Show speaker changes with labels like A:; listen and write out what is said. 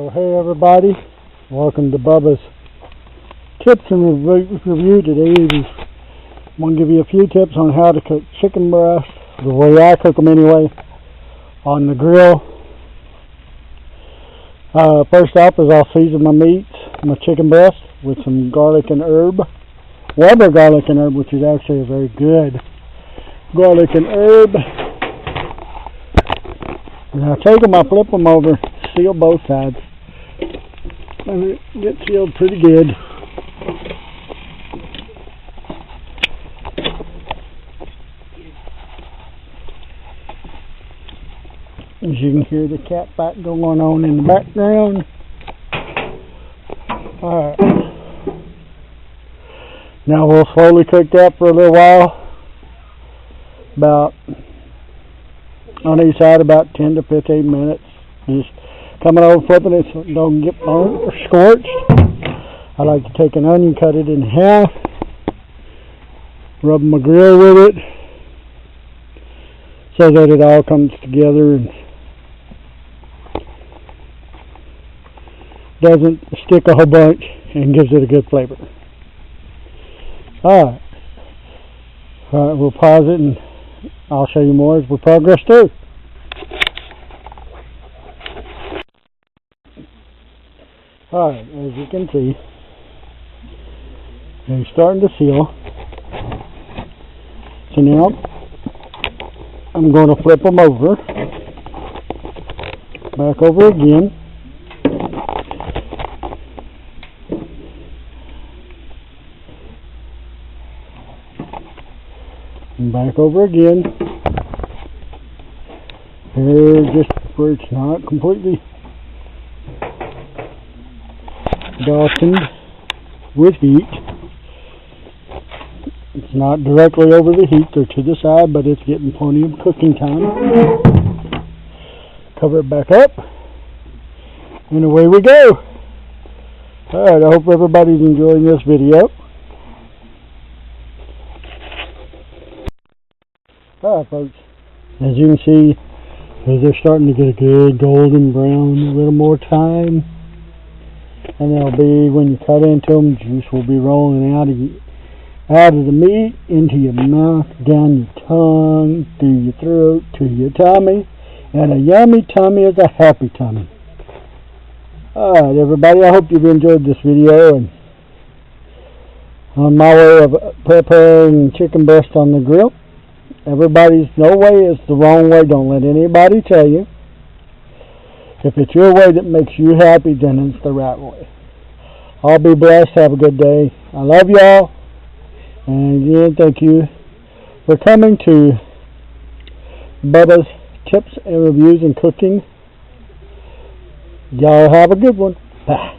A: So hey everybody, welcome to Bubba'S Tips and Review. Today I'm going to give you a few tips on how to cook chicken breasts, the way I cook them anyway, on the grill. First off is I'll season my meats, my chicken breast, with some garlic and herb. Weber garlic and herb, which is actually a very good garlic and herb. And I take them, I flip them over, seal both sides, and it gets sealed pretty good. As you can hear the cat fight going on in the background. Alright. Now we'll slowly cook that for a little while. About on each side, about 10 to 15 minutes. Just coming over, flipping it so it don't get burnt or scorched. I like to take an onion, cut it in half, rub my grill with it so that it all comes together and doesn't stick a whole bunch and gives it a good flavor. Alright, we'll pause it and I'll show you more as we progress through. Alright, as you can see, they're starting to seal. So now I'm going to flip them over, back over again. And back over again. Here, just where it's not completely darkened with heat. It's not directly over the heat, they're to the side, but it's getting plenty of cooking time. Cover it back up, and away we go. Alright, I hope everybody's enjoying this video. Alright folks, as you can see, they're starting to get a good golden brown, a little more time, and they'll be, when you cut into them, juice will be rolling out of the meat, into your mouth, down your tongue, through your throat, to your tummy, and a yummy tummy is a happy tummy. Alright everybody, I hope you've enjoyed this video, and on my way of preparing chicken breast on the grill. Everybody's no way is the wrong way. Don't let anybody tell you. If it's your way that makes you happy, then it's the right way. I'll be blessed. Have a good day. I love y'all. And again, thank you for coming to Bubba'S Tips and Reviews and Cooking. Y'all have a good one. Bye.